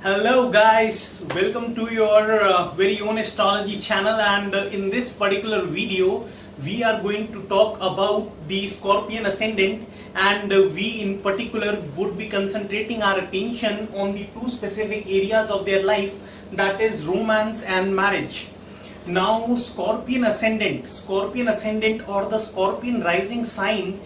Hello guys, welcome to your very own astrology channel, and in this particular video we are going to talk about the Scorpion ascendant, and we in particular would be concentrating our attention on the two specific areas of their life, that is romance and marriage. Now Scorpion ascendant or the Scorpion rising sign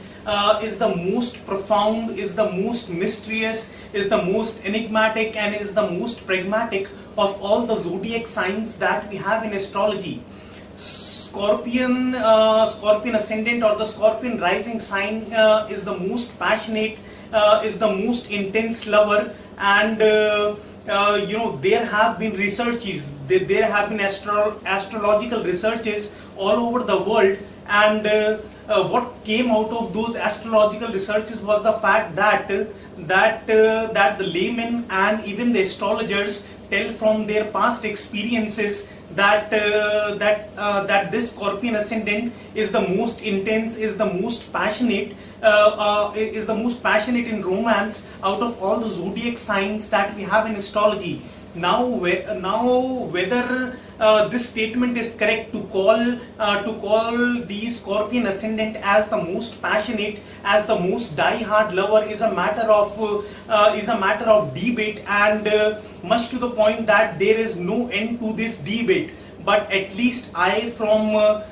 is the most profound, is the most mysterious, is the most enigmatic, and is the most pragmatic of all the zodiac signs that we have in astrology. Scorpion ascendant or the Scorpion rising sign is the most passionate, is the most intense lover, and there have been researches, there have been astrological researches all over the world, and what came out of those astrological researches was the fact that the laymen and even the astrologers tell from their past experiences that this Scorpion ascendant is the most intense, is the most passionate, in romance out of all the zodiac signs that we have in astrology. Now whether this statement is correct to call the Scorpion ascendant as the most passionate, as the most die-hard lover, is a matter of debate, and much to the point that there is no end to this debate. But at least I from what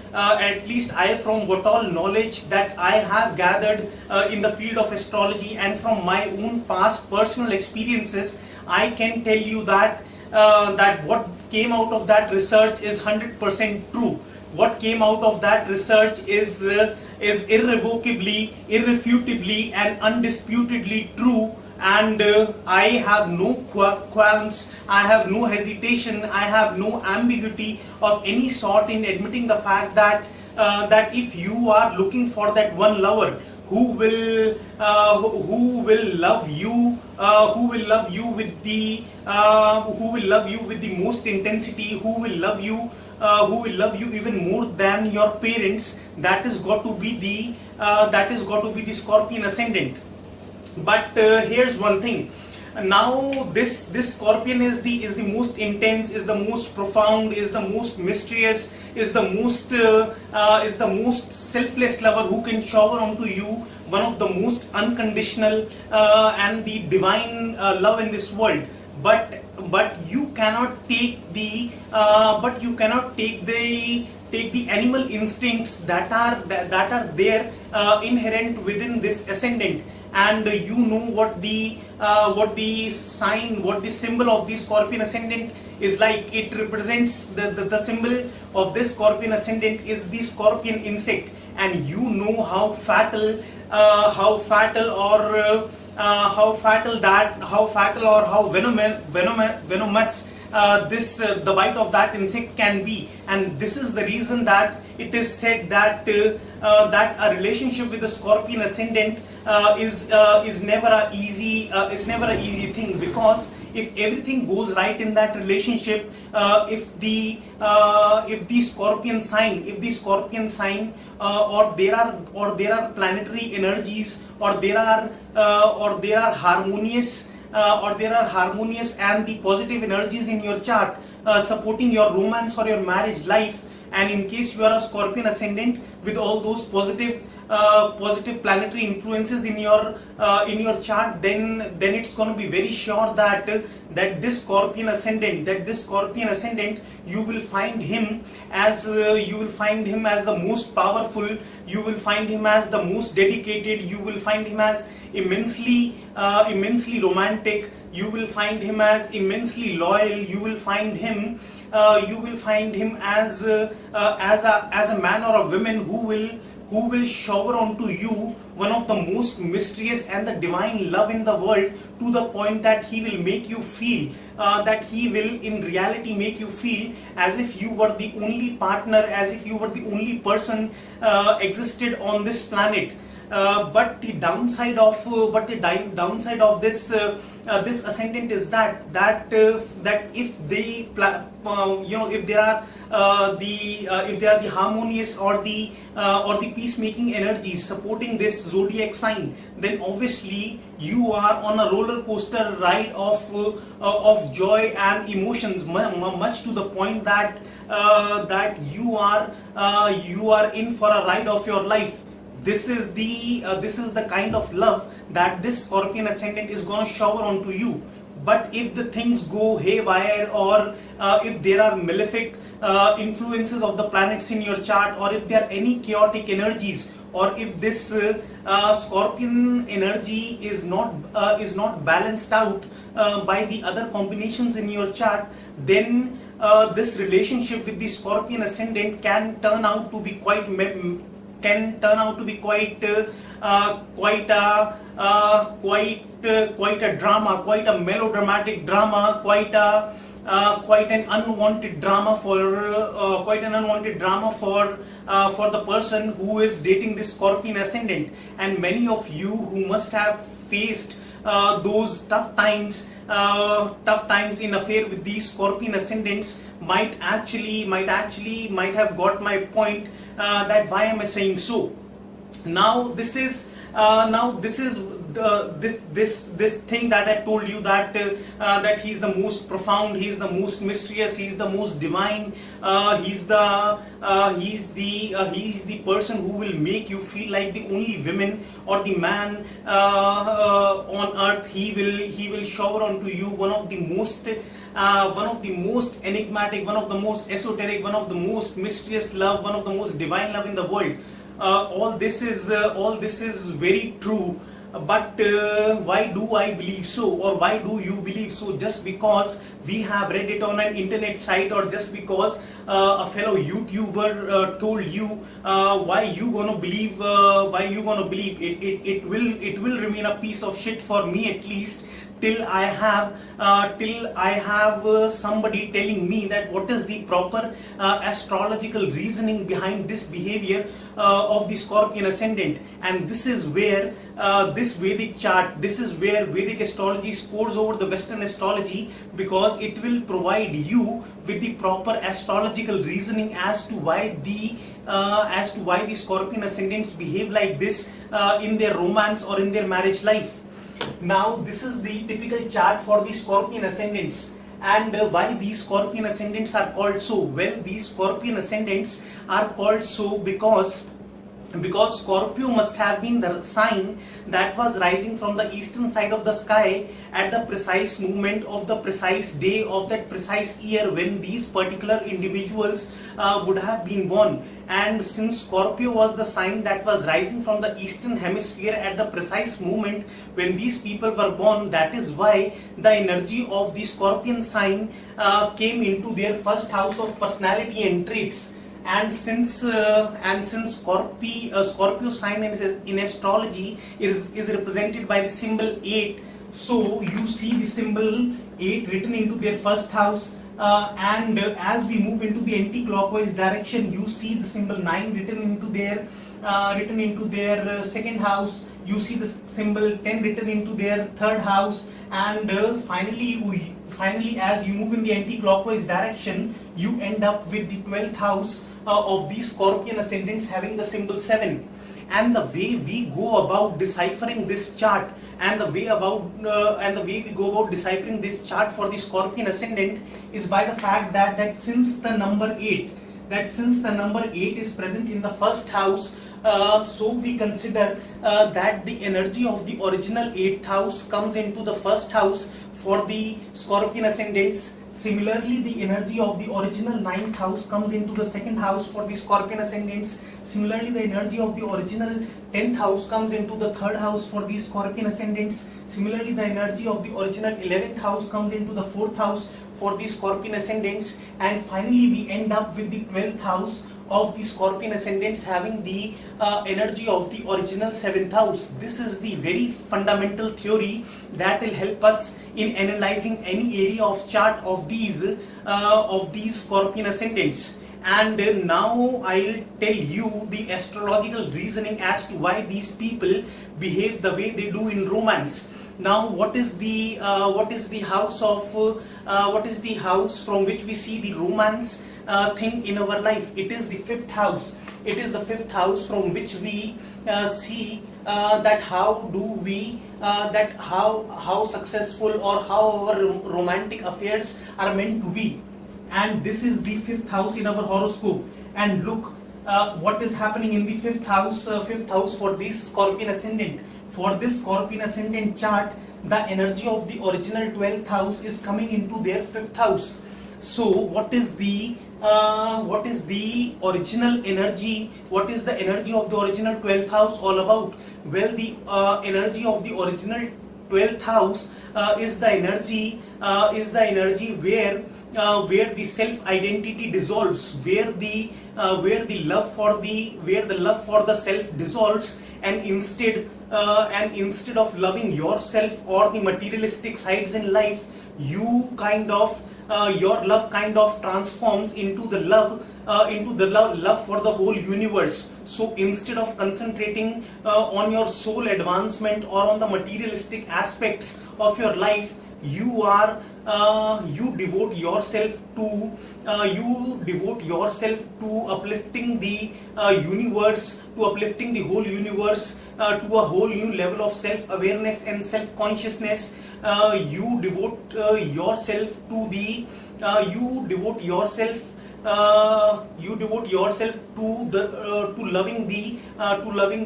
all knowledge that I have gathered in the field of astrology and from my own past personal experiences, I can tell you that what came out of that research is 100% true. What came out of that research is irrevocably, irrefutably, and undisputedly true. And I have no qualms, I have no hesitation, I have no ambiguity of any sort in admitting the fact that if you are looking for that one lover who will love you with the most intensity, who will love you even more than your parents, that is got to be the Scorpion ascendant. But here's one thing. Now this Scorpion is the most intense, is the most profound, is the most mysterious, is the most selfless lover who can shower onto you one of the most unconditional and the divine love in this world. But you cannot take the animal instincts that are there inherent within this ascendant. And you know what the symbol of the Scorpion ascendant is like. It represents the symbol of this Scorpion ascendant is the scorpion insect, and you know how fatal or how venomous the bite of that insect can be. And this is the reason that it is said that a relationship with the Scorpion ascendant is never a easy thing, because if everything goes right in that relationship, if the Scorpion sign or there are planetary energies, or there are harmonious and the positive energies in your chart supporting your romance or your marriage life, and in case you are a Scorpion ascendant with all those positive planetary influences in your chart, then it's going to be very sure that this Scorpion ascendant, you will find him as the most powerful, you will find him as the most dedicated, you will find him as immensely romantic, you will find him as immensely loyal, you will find him as a man or a woman who will shower onto you one of the most mysterious and the divine love in the world, to the point that he will make you feel in reality make you feel as if you were the only partner, as if you were the only person existed on this planet. but the downside of downside of this ascendant is that if they if there are the harmonious or the peacemaking energies supporting this zodiac sign, then obviously you are on a roller coaster ride of joy and emotions, much to the point that you are in for a ride of your life. This is the kind of love that this Scorpion ascendant is going to shower onto you. But if the things go haywire, or if there are malefic influences of the planets in your chart, or if there are any chaotic energies, or if this Scorpion energy is not balanced out by the other combinations in your chart, then this relationship with the Scorpion ascendant can turn out to be quite a drama, quite a melodramatic drama, quite an unwanted drama for the person who is dating this Scorpion ascendant. And many of you who must have faced those tough times in affair with these Scorpion ascendants might have got my point, that why am I saying so. Now this is this thing that I told you, that he's the most profound, he's the most mysterious, he's the most divine, he's the person who will make you feel like the only woman or the man on earth. He will shower onto you one of the most enigmatic, one of the most esoteric, one of the most mysterious love, one of the most divine love in the world. All this is very true, but why do I believe so, or why do you believe so? Just because we have read it on an internet site, or just because a fellow YouTuber told you, why you gonna believe it will remain a piece of shit for me, at least till I have somebody telling me that what is the proper astrological reasoning behind this behavior of the Scorpion ascendant. And this is where this Vedic chart, this is where Vedic astrology scores over the Western astrology, because it will provide you with the proper astrological reasoning as to why the Scorpion ascendants behave like this in their romance or in their marriage life. Now this is the typical chart for the Scorpion ascendants. And why these Scorpion ascendants are called so? Well, these Scorpion ascendants are called so because Scorpio must have been the sign that was rising from the eastern side of the sky at the precise moment of the precise day of that precise year when these particular individuals would have been born. And since Scorpio was the sign that was rising from the eastern hemisphere at the precise moment when these people were born, that is why the energy of the Scorpion sign came into their first house of personality and traits. And since Scorpio sign in astrology is represented by the symbol 8, so you see the symbol 8 written into their first house. And as we move into the anti-clockwise direction, you see the symbol 9 written into their second house. You see the symbol 10 written into their third house, and finally, as you move in the anti-clockwise direction, you end up with the 12th house of these Scorpion ascendants having the symbol 7. And the way we go about deciphering this chart, and the way we go about deciphering this chart for the Scorpion ascendant is by the fact that since the number 8 is present in the first house, so we consider that the energy of the original 8th house comes into the first house for the Scorpion ascendants. Similarly, the energy of the original 9th house comes into the second house for the Scorpion ascendants. Similarly, the energy of the original 10th house comes into the third house for the Scorpion ascendants. Similarly, the energy of the original 11th house comes into the fourth house for the Scorpion ascendants. And finally, we end up with the 12th house of the Scorpion ascendants having the energy of the original 7th house. This is the very fundamental theory that will help us in analyzing any area of chart of these Scorpion ascendants. and now I'll tell you the astrological reasoning as to why these people behave the way they do in romance. Now, what is the house of what is the house from which we see the romance thing in our life? It is the fifth house. It is the fifth house from which we see that how do we that how successful or how our romantic affairs are meant to be. And this is the fifth house in our horoscope. And look what is happening in the fifth house for this Scorpion ascendant. For this Scorpion ascendant chart, the energy of the original 12th house is coming into their fifth house. So what is the original energy? What is the energy of the original 12th house all about? Well, the energy of the original 12th house is the energy where the self identity dissolves, where the love for the self dissolves, and instead of loving yourself or the materialistic sides in life, you kind of your love kind of transforms into the love for the whole universe. So instead of concentrating on your soul advancement or on the materialistic aspects of your life, you devote yourself to uplifting the universe, to uplifting the whole universe to a whole new level of self-awareness and self-consciousness. You devote yourself to loving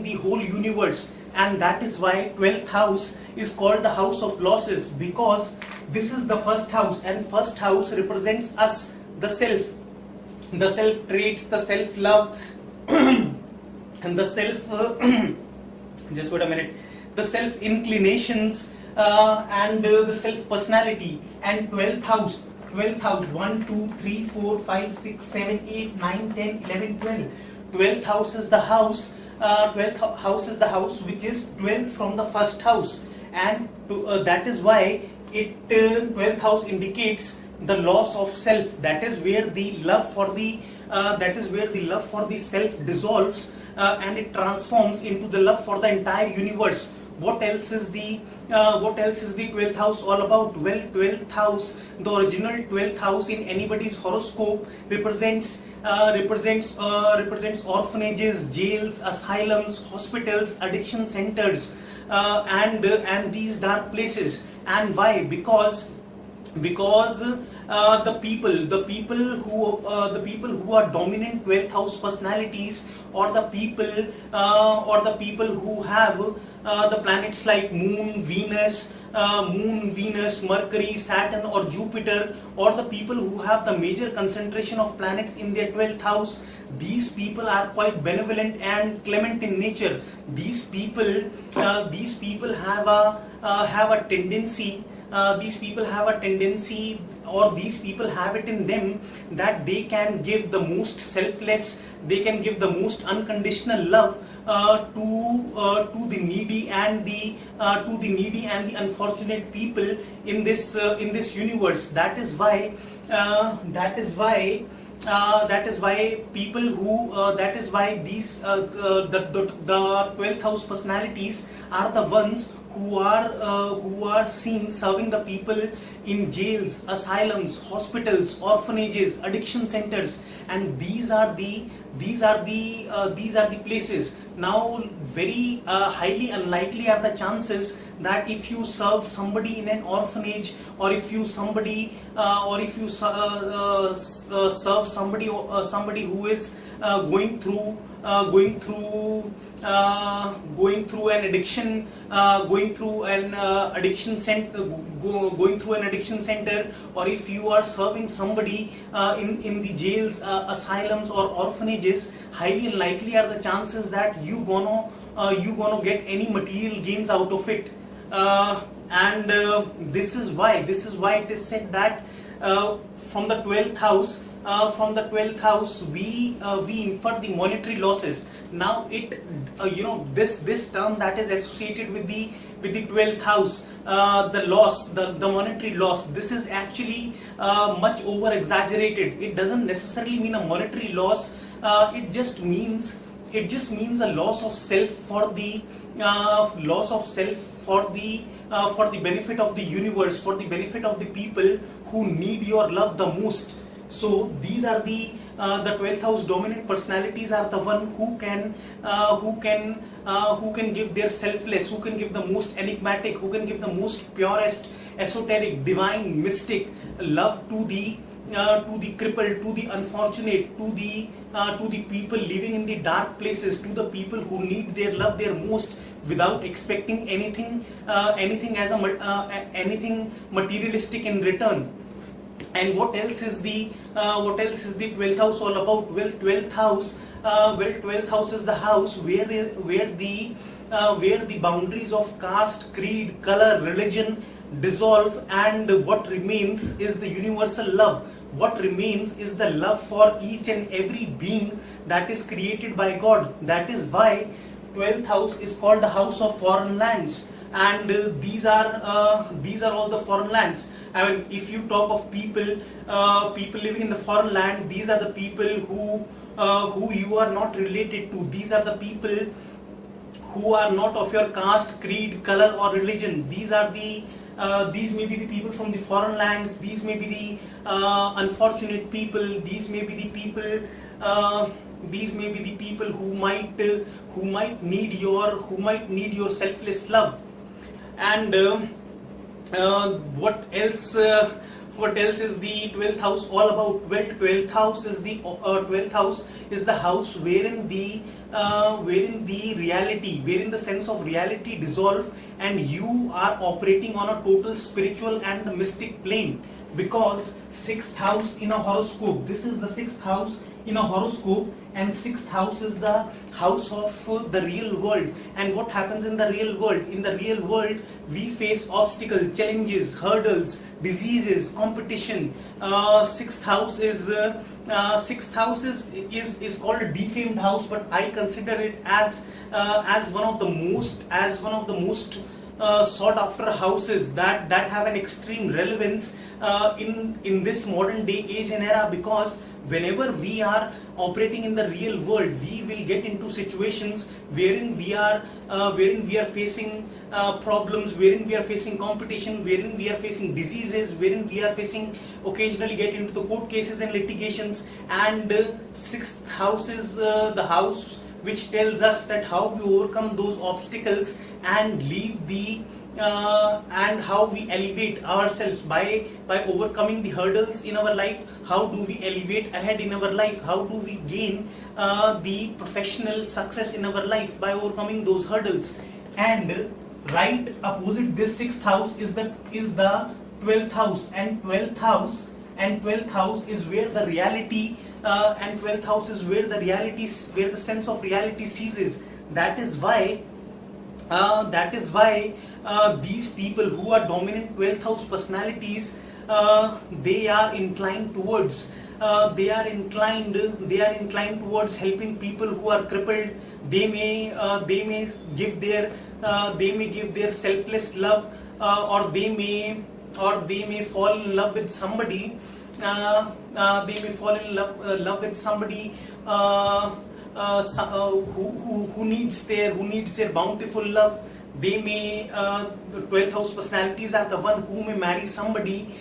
the whole universe. And that is why 12th house is called the house of losses, because this is the first house, and first house represents us, the self traits, the self love and the self just wait a minute, the self inclinations and the self personality. And 12th house 1, 2, 3, 4, 5, 6, 7, 8, 9, 10, 11, 12. 12th house is the house 12th house is the house which is 12th from the first house, and that is why 12th house indicates the loss of self. That is where the love for the self dissolves and it transforms into the love for the entire universe. What else is the 12th house all about? Well, 12th house, the original 12th house in anybody's horoscope represents orphanages, jails, asylums, hospitals, addiction centers, and these dark places. And why? Because the people who are dominant 12th house personalities, or the people who have the planets like Moon, Venus, Mercury, Saturn or Jupiter, or the people who have the major concentration of planets in their 12th house, these people are quite benevolent and clement in nature. These people have a tendency. These people have it in them that they can give the most selfless, they can give the most unconditional love to the needy and the unfortunate people in this universe. That is why people who the 12th house personalities are the ones who are seen serving the people in jails, asylums, hospitals, orphanages, addiction centers, and these are the places. Now, very highly unlikely are the chances that if you serve somebody in an orphanage, or if you serve somebody who is going through an addiction, going through an addiction center, or if you are serving somebody in the jails, asylums or orphanages, highly unlikely are the chances that you gonna get any material gains out of it. And this is why it is said that from the 12th house we infer the monetary losses. Now it this term that is associated with the 12th house, the loss, the monetary loss, this is actually much over exaggerated. It doesn't necessarily mean a monetary loss. It just means a loss of self for the for the benefit of the universe, for the benefit of the people who need your love the most. So these are the 12th house dominant personalities are the one who can give their selfless, who can give the most enigmatic, who can give the most purest, esoteric, divine, mystic love to the crippled, to the unfortunate, to the people living in the dark places, to the people who need their love their most, without expecting anything anything materialistic in return. And what else is the 12th house all about? Well, 12th house is the house where the boundaries of caste, creed, color, religion dissolve, and what remains is the universal love. What remains is the love for each and every being that is created by God. That is why 12th house is called the house of foreign lands, and these are all the foreign lands. I mean, if you talk of people living in the foreign land, these are the people who you are not related to. These are the people who are not of your caste, creed, color, or religion. These may be the people from the foreign lands. These may be the unfortunate people. These may be the people who might need your selfless love. And what else is the 12th house all about? Well, 12th house is the house wherein the sense of reality dissolve, and you are operating on a total spiritual and mystic plane. Because 6th house in a horoscope, this is the 6th house in a horoscope, and 6th house is the house of the real world. And what happens in the real world? In the real world, we face obstacles, challenges, hurdles, diseases, competition. 6th house is called a defamed house, but I consider it as one of the most sought after houses that have an extreme relevance in this modern day age and era. Because whenever we are operating in the real world, we will get into situations wherein we are facing problems, wherein we are facing competition, wherein we are facing diseases, wherein we are facing occasionally get into the court cases and litigations. And 6th house is the house which tells us that how we overcome those obstacles and leave the and how we elevate ourselves by overcoming the hurdles in our life. How do we elevate ahead in our life? How do we gain the professional success in our life by overcoming those hurdles? And right opposite this 6th house is the 12th house, and 12th house is where the reality and 12th house is where the sense of reality ceases. That is why these people who are dominant 12th house personalities, they are inclined towards helping people who are crippled. They may give their selfless love, or they may fall in love with somebody. Who needs their bountiful love. They may the 12th house personalities are the one who may marry somebody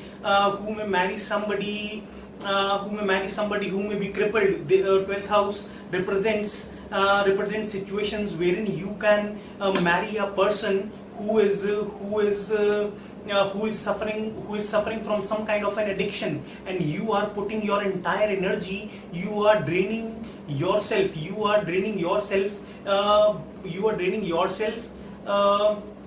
who may be crippled. The 12th house represents situations wherein you can marry a person who is suffering from some kind of an addiction, and you are putting your entire energy, you are draining yourself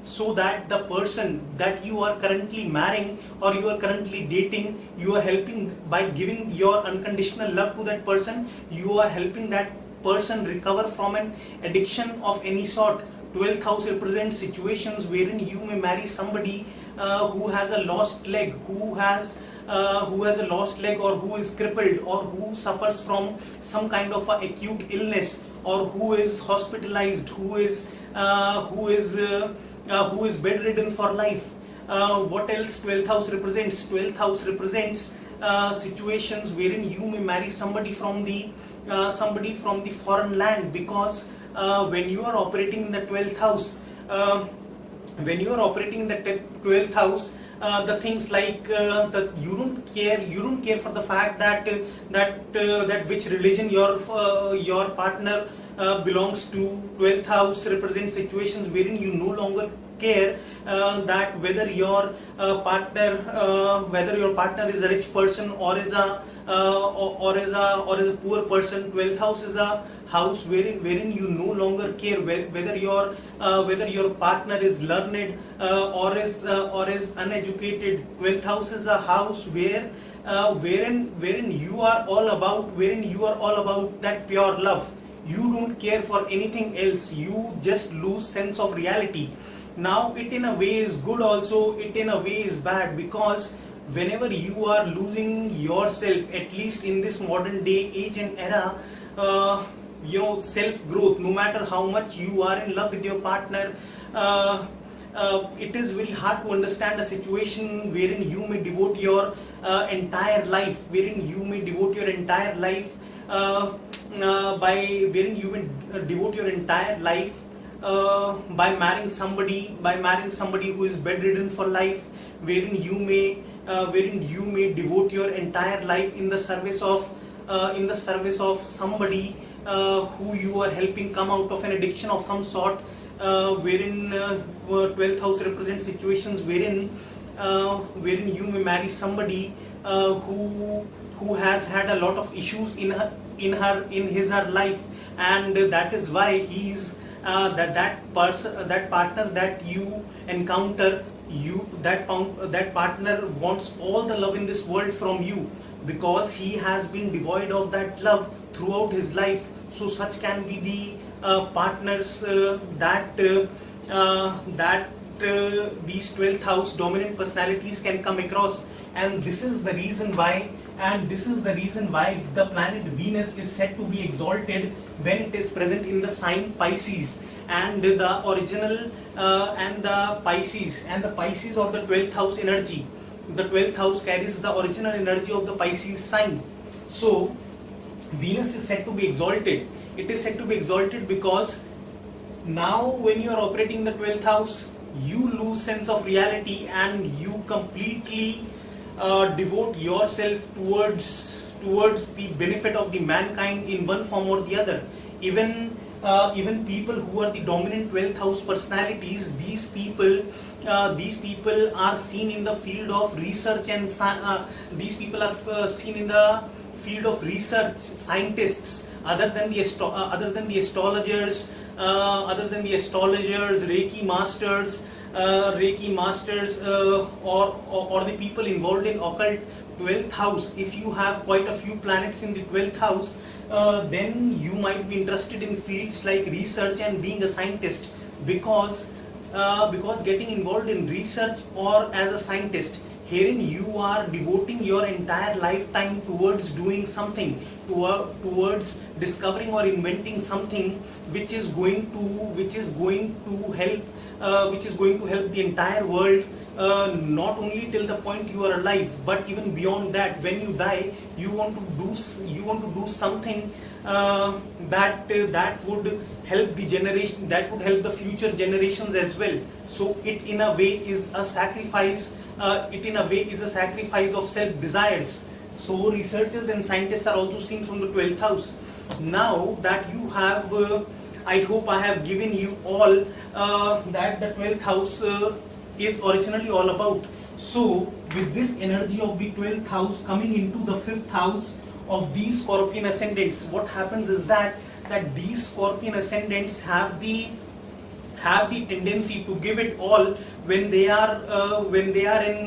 so that the person that you are currently marrying or you are currently dating, you are helping by giving your unconditional love to that person. You are helping that person recover from an addiction of any sort. 12th house represents situations wherein you may marry somebody who has a lost leg, who has a lost leg, or who is crippled, or who suffers from some kind of a acute illness, or who is hospitalized, who is bedridden for life. What else 12th house represents? 12th house represents situations wherein you may marry somebody from the foreign land, because when you are operating in the 12th house, when you are operating in the 12th house, the things like that you don't care for the fact that which religion your partner belongs to. 12th house represents situations wherein you no longer care that whether your partner is a rich person or is a poor person. 12th house is a house wherein you no longer care whether your partner is learned or is uneducated. 12th house is a house wherein you are all about that pure love. You don't care for anything else. You just lose sense of reality. Now, it in a way is good, also it in a way is bad, because whenever you are losing yourself, at least in this modern day age and era, self growth, no matter how much you are in love with your partner, it is very hard to understand a situation wherein you may devote your entire life, by marrying somebody who is bedridden for life, wherein you may devote your entire life in the service of somebody who you are helping come out of an addiction of some sort, wherein 12th house represents situations wherein you may marry somebody who has had a lot of issues in her life, and that is why he's that partner that you encounter, that partner wants all the love in this world from you, because he has been devoid of that love throughout his life. So such can be the partners that these 12th house dominant personalities can come across. And this is the reason why the planet Venus is said to be exalted when it is present in the sign Pisces, and the original and the Pisces or the 12th house energy. The 12th house carries the original energy of the Pisces sign. So Venus is said to be exalted. It is said to be exalted because now when you are operating the 12th house, you lose sense of reality and you completely devote yourself towards the benefit of the mankind in one form or the other. Even people who are the dominant 12th house personalities, these people are seen in the field of research, and these people are seen in the field of research, scientists, other than the astrologers, Reiki masters, or the people involved in occult. 12th house, if you have quite a few planets in the 12th house, then you might be interested in fields like research and being a scientist, because getting involved in research or as a scientist, herein you are devoting your entire lifetime towards doing something, towards discovering or inventing something which is going to help the entire world, not only till the point you are alive, but even beyond that. When you die, you want to do something that would help the generation, that would help the future generations as well. So it in a way is a sacrifice. It in a way is a sacrifice of self desires. So researchers and scientists are also seen from the 12th house. Now that you have, I hope I have given you all that the 12th house is originally all about. So with this energy of the 12th house coming into the 5th house of these Scorpion ascendants, what happens is that these Scorpion ascendants have the tendency to give it all when they are in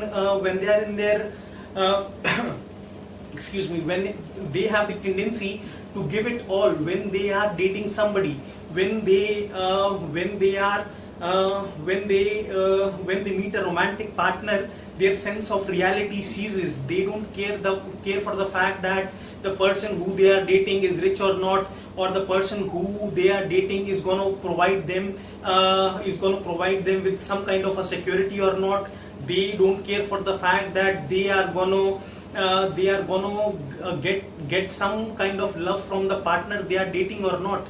their excuse me, when they have the tendency to give it all when they are dating somebody, when they meet a romantic partner. Their sense of reality ceases. They don't care for the fact that the person who they are dating is rich or not, or the person who they are dating is going to provide them with some kind of a security or not. They don't care for the fact that they are going to get some kind of love from the partner they are dating or not.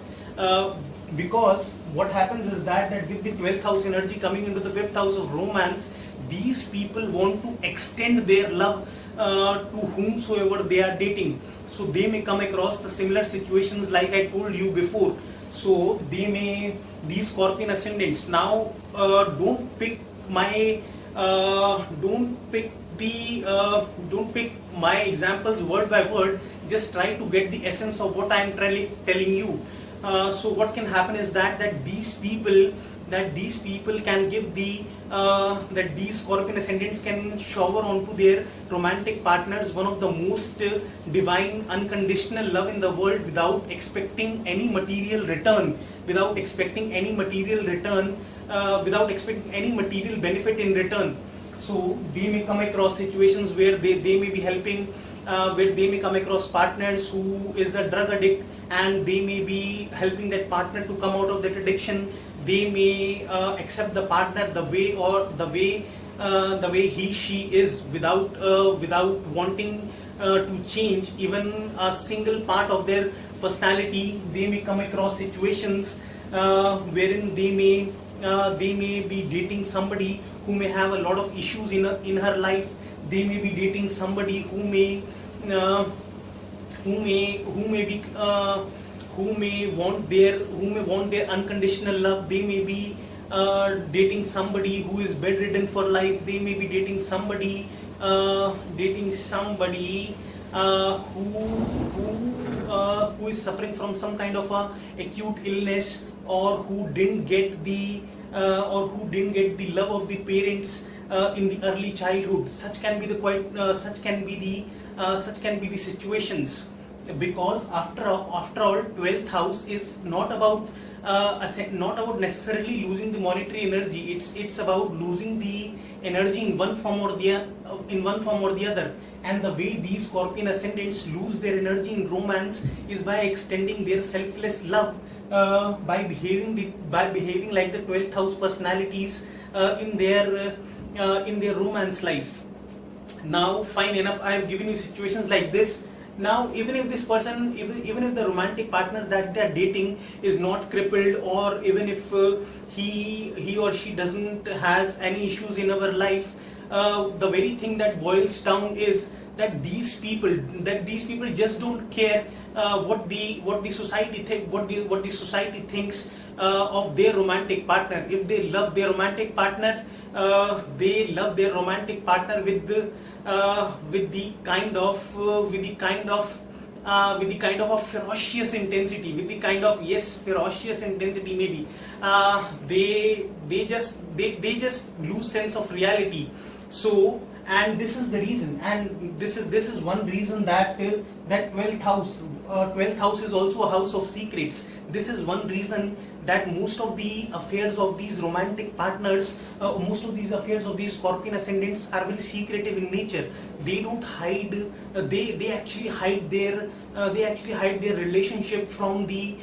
Because what happens is that with the 12th house energy coming into the 5th house of romance, these people want to extend their love to whomsoever they are dating. So they may come across the similar situations like I told you before. So these Scorpion ascendants, now don't pick my examples word by word. Just try to get the essence of what I am telling you. So what can happen is that these people can give that these Scorpion ascendants can shower onto their romantic partners one of the most divine unconditional love in the world without expecting any material return, without expecting any material benefit in return. So they may come across situations where they may be helping, where they may come across partners who is a drug addict, and they may be helping that partner to come out of that addiction. They may accept the partner the way she is without wanting to change even a single part of their personality. They may come across situations wherein they may be dating somebody who may have a lot of issues in her life. They may be dating somebody who may want their unconditional love. They may be dating somebody who is bedridden for life. They may be dating somebody who is suffering from some kind of a acute illness, or who didn't get the love of the parents in the early childhood. Such can be the situations, because after all 12th house is not about necessarily losing the monetary energy. It's about losing the energy in one form or the other. And the way these Scorpion ascendants lose their energy in romance is by extending their selfless love, by behaving like the 12th house personalities in their romance life. Now, fine enough, I have given you situations like this. Now, even if this person, even if the romantic partner that they are dating is not crippled, or even if he or she doesn't has any issues in our life, the very thing that boils down is that these people just don't care what the society thinks of their romantic partner. If they love their romantic partner, they love their romantic partner with the kind of a ferocious intensity, with the kind of ferocious intensity maybe. They just lose sense of reality. So, and this is the reason, and this is one reason that 12th house is also a house of secrets. This is one reason that most of the affairs of these romantic partners, most of these affairs of these Scorpion ascendants are very secretive in nature. They don't hide. They actually hide their relationship from the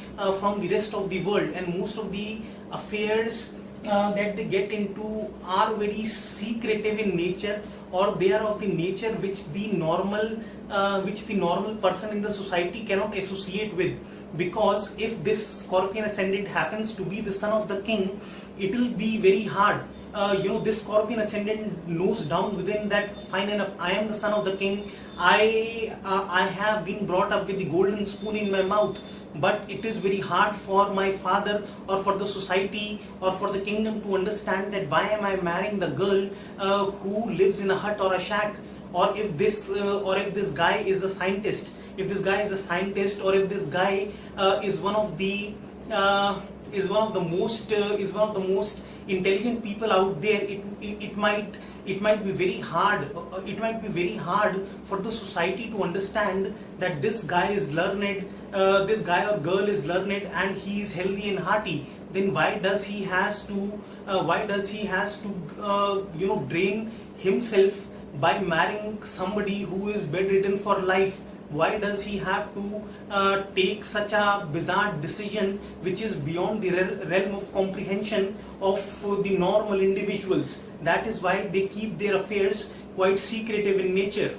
rest of the world. And most of the affairs that they get into are very secretive in nature, or they are of the nature which the normal person in the society cannot associate with. Because if this Scorpion ascendant happens to be the son of the king, it will be very hard. This Scorpion ascendant knows down within that, fine enough, I am the son of the king. I have been brought up with the golden spoon in my mouth. But it is very hard for my father, or for the society, or for the kingdom to understand that why am I marrying the girl who lives in a hut or a shack, or if this guy is a scientist. If this guy is a scientist, or if this guy is one of the most intelligent people out there, it might be very hard. It might be very hard for the society to understand that this guy is learned, this guy or girl is learned, and he is healthy and hearty. Then why does he has to drain himself by marrying somebody who is bedridden for life? Why does he have to take such a bizarre decision which is beyond the realm of comprehension of the normal individuals? That is why they keep their affairs quite secretive in nature.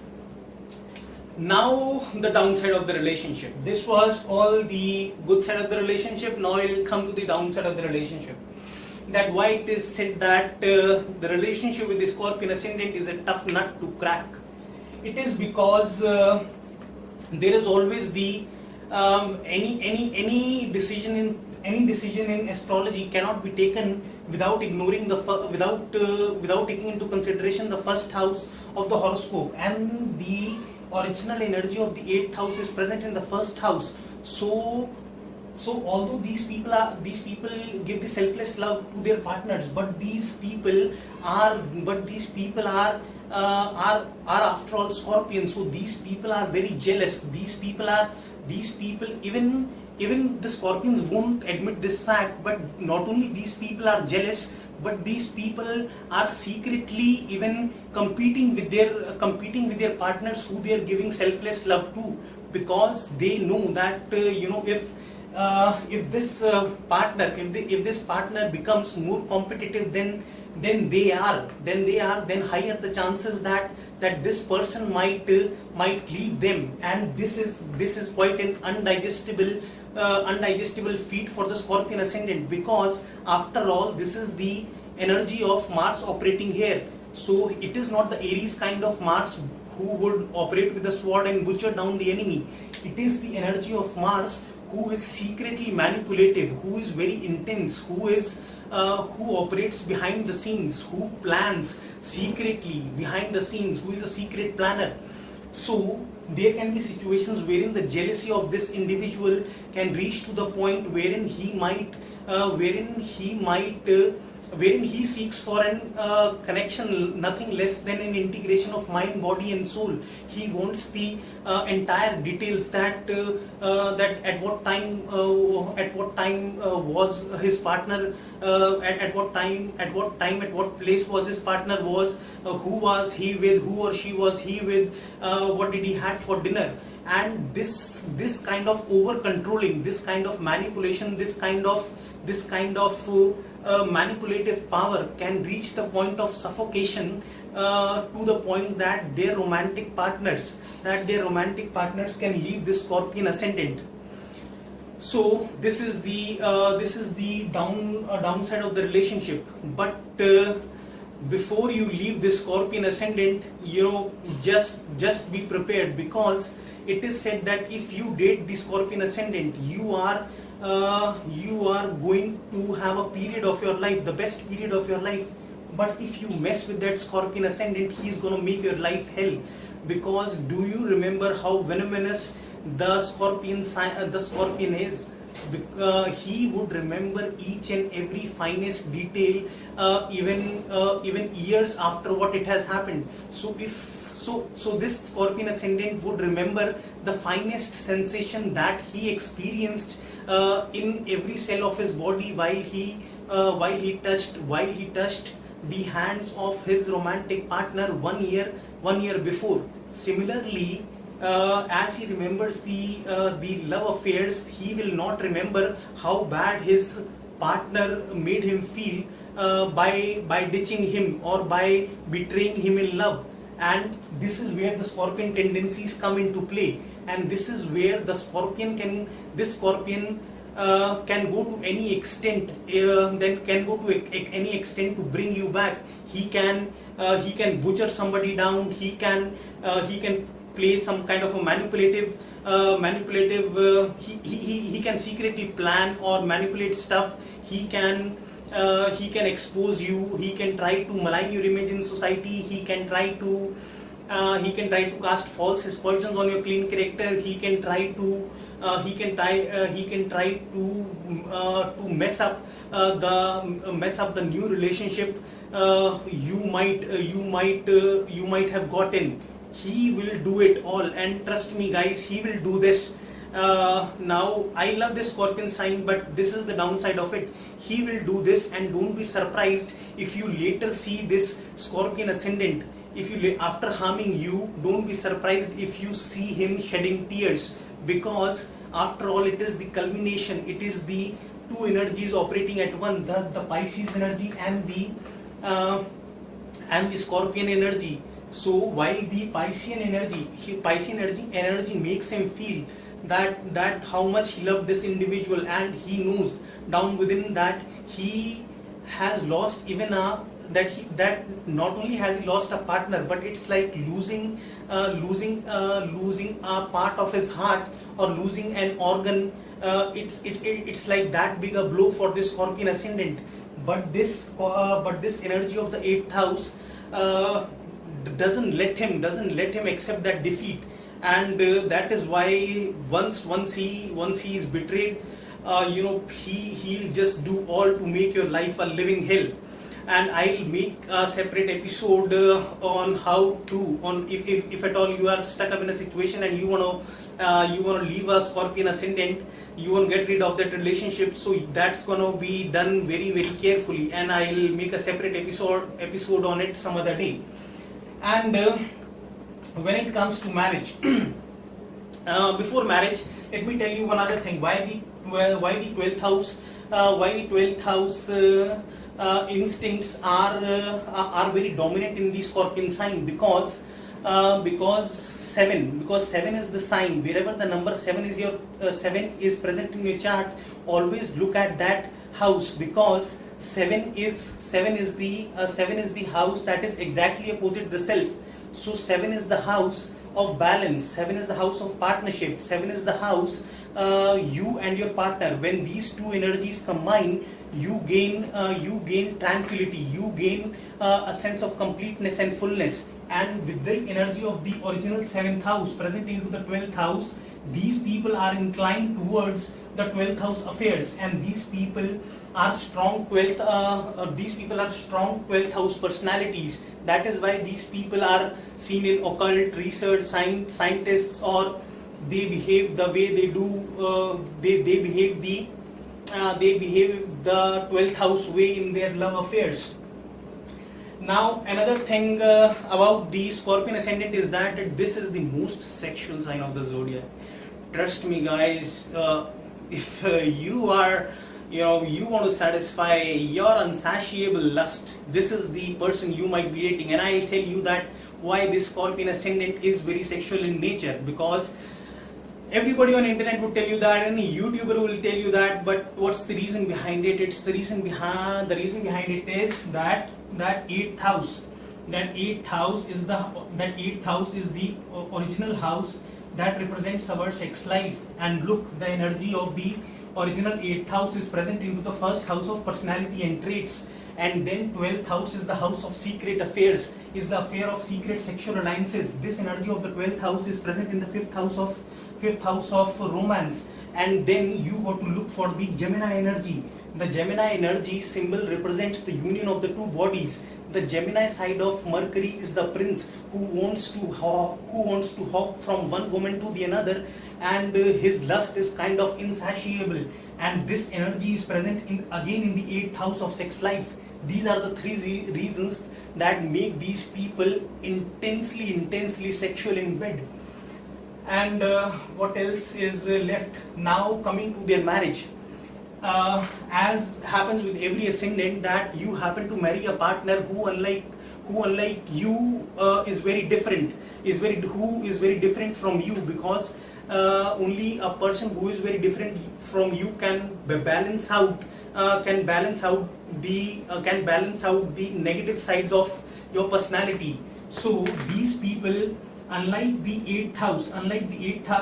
Now the downside of the relationship. This was all the good side of the relationship. Now I will come to the downside of the relationship. That why it is said that the relationship with the Scorpion ascendant is a tough nut to crack. It is because there is always the any decision in astrology cannot be taken without ignoring the without taking into consideration the first house of the horoscope, and the original energy of the 8th house is present in the first house. So although these people give the selfless love to their partners, but these people are after all Scorpions. So these people are very jealous. These people even the Scorpions won't admit this fact, but not only these people are jealous, but these people are secretly even competing with their partners who they are giving selfless love to, because they know that if this partner becomes more competitive then higher the chances that this person might leave them, and this is quite an undigestible feat for the Scorpion ascendant, because after all this is the energy of Mars operating here. So it is not the Aries kind of Mars who would operate with the sword and butcher down the enemy. It is the energy of Mars who is secretly manipulative, who is very intense, who operates behind the scenes, who plans secretly behind the scenes, who is a secret planner. So there can be situations wherein the jealousy of this individual can reach to the point wherein he seeks for an connection, nothing less than an integration of mind, body and soul. He wants the entire details that at what time was his partner, at what place was his partner, who was he with, who or she was he with, what did he had for dinner. And this kind of over controlling, this kind of manipulation, this kind of manipulative power can reach the point of suffocation, to the point that their romantic partners can leave this Scorpion ascendant. So this is the downside of the relationship. But before you leave this Scorpion ascendant, just be prepared, because it is said that if you date the Scorpion ascendant, you are going to have a period of your life, the best period of your life. But if you mess with that Scorpion ascendant, he is going to make your life hell. Because do you remember how venomous the Scorpion is? He would remember each and every finest detail, even years after what it has happened. So this Scorpion ascendant would remember the finest sensation that he experienced in every cell of his body while he touched the hands of his romantic partner 1 year before. Similarly, as he remembers the love affairs, he will not remember how bad his partner made him feel by ditching him or by betraying him in love. And this is where the Scorpion tendencies come into play, and this is where the Scorpion can go to any extent, to bring you back. He can butcher somebody down. He can play some kind of a manipulative. He can secretly plan or manipulate stuff. He can expose you. He can try to malign your image in society. He can try to cast false aspersions on your clean character. He can try to mess up the new relationship you might have gotten. He will do it all, and trust me guys, he will do this. Now I love this Scorpion sign, but this is the downside of it. He will do this, and don't be surprised if you later see this Scorpion ascendant after harming you, don't be surprised if you see him shedding tears, because after all it is the culmination, it is the two energies operating at one, the Pisces energy and the Scorpion energy. So while the Piscean energy makes him feel that how much he loved this individual, and he knows down within that he has lost even that not only has he lost a partner, but it's like losing a part of his heart, or losing an organ. It's like that big a blow for this Scorpion ascendant. But this energy of the eighth house doesn't let him accept that defeat, and that is why once he is betrayed, he'll just do all to make your life a living hell. And I'll make a separate episode on how to, if at all you are stuck up in a situation and you want to leave a Scorpion ascendant, you want to get rid of that relationship. So that's going to be done very, very carefully, and I'll make a separate episode on it some other day. And when it comes to marriage, before marriage, let me tell you one other thing. Why the 12th house instincts are very dominant in the Scorpion sign, because 7 is the sign. Wherever the number 7 is present in your chart, always look at that house, because 7 is the house that is exactly opposite the self. So 7 is the house of balance, 7 is the house of partnership, 7 is the house you and your partner. When these two energies combine, you gain tranquility, you gain a sense of completeness and fullness. And with the energy of the original 7th house present into the 12th house, these people are inclined towards the 12th house affairs, and these people are strong 12th house personalities. That is why these people are seen in occult research, scientists, or they behave the way they do. They behave the 12th house way in their love affairs. Now another thing about the Scorpion ascendant is that this is the most sexual sign of the zodiac. Trust me guys, if you want to satisfy your insatiable lust, this is the person you might be dating. And I'll tell you that why this Scorpion ascendant is very sexual in nature, because everybody on internet would tell you that, any YouTuber will tell you that, but what's the reason behind it? The reason behind it is that 8th house is the original house that represents our sex life. And look, the energy of the original 8th house is present into the first house of personality and traits, and then 12th house is the house of secret affairs, is the affair of secret sexual alliances. This energy of the 12th house is present in the fifth house of romance. And then you got to look for the Gemini energy. The Gemini energy symbol represents the union of the two bodies. The Gemini side of Mercury is the prince who wants to hop from one woman to the another, and his lust is kind of insatiable. And this energy is present again in the 8th house of sex life. These are the three reasons that make these people intensely sexual in bed. And what else is left? Now coming to their marriage. As happens with every ascendant, that you happen to marry a partner who unlike you is very different from you, because only a person who is very different from you can balance out the negative sides of your personality. So these people, unlike the 8th house,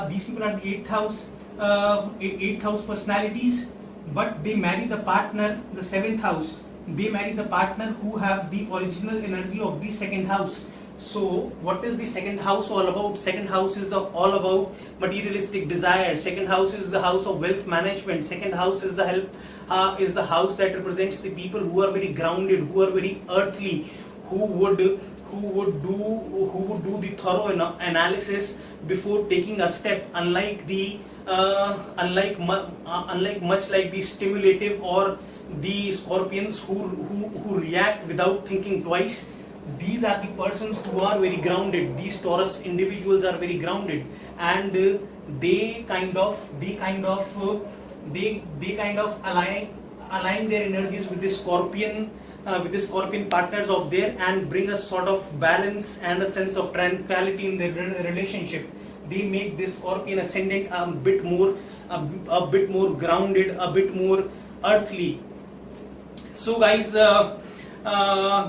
these people are the 8th house personalities, but they marry the partner, the 7th house. They marry the partner who have the original energy of the 2nd house. So what is the 2nd house all about? 2nd house is all about materialistic desire. 2nd house is the house of wealth management. 2nd house is the house that represents the people who are very grounded, who are very earthly, who would do the thorough analysis before taking a step. Unlike much like the stimulative or the Scorpions who react without thinking twice. these are the persons who are very grounded. These Taurus individuals are very grounded, and they kind of align their energies with the Scorpion, with the Scorpion partners of their, and bring a sort of balance and a sense of tranquility in their relationship. They make this Scorpion ascendant a bit more grounded, a bit more earthly. So guys,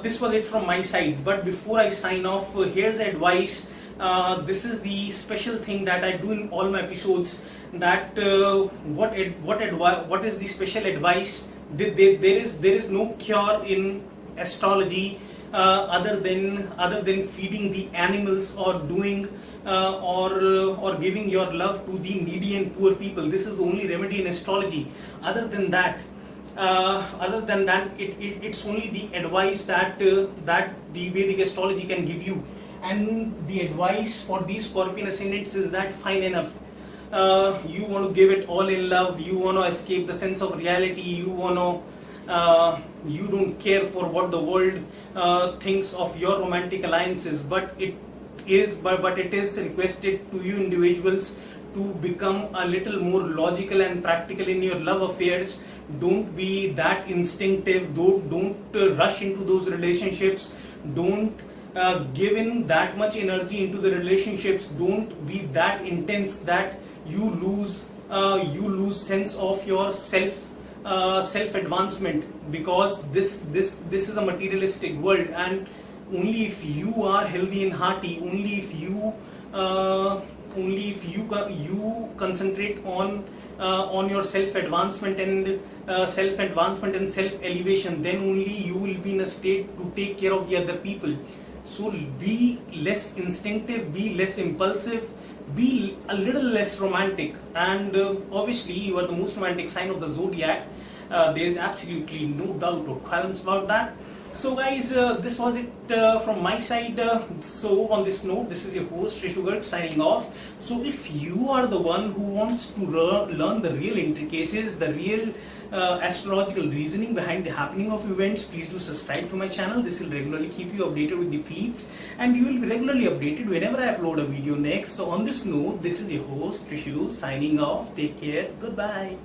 this was it from my side. But before I sign off, here's advice. This is the special thing that I do in all my episodes. That what is the special advice? There is no cure in astrology other than feeding the animals, or doing or giving your love to the needy and poor people. This is the only remedy in astrology. Other than that, it's only the advice that that the Vedic astrology can give you. And the advice for these Scorpion ascendants is that fine enough. You want to give it all in love. You want to escape the sense of reality. You don't care for what the world thinks of your romantic alliances. But it is requested to you individuals to become a little more logical and practical in your love affairs. Don't be that instinctive. Don't rush into those relationships. Don't give in that much energy into the relationships. Don't be that intense that you lose sense of your self advancement, because this is a materialistic world, and only if you are healthy and hearty, only if you concentrate on your self advancement and self elevation, then only you will be in a state to take care of the other people. So be less instinctive, be less impulsive, be a little less romantic. And obviously you are the most romantic sign of the zodiac. There is absolutely no doubt or qualms about that. So guys, this was it from my side. So on this note, this is your host Rishu Garg signing off. So if you are the one who wants to learn the real intricacies, the real astrological reasoning behind the happening of events, please do subscribe to my channel. This will regularly keep you updated with the feeds, and you will be regularly updated whenever I upload a video next. So on this note, this is your host Rishu signing off. Take care. Goodbye.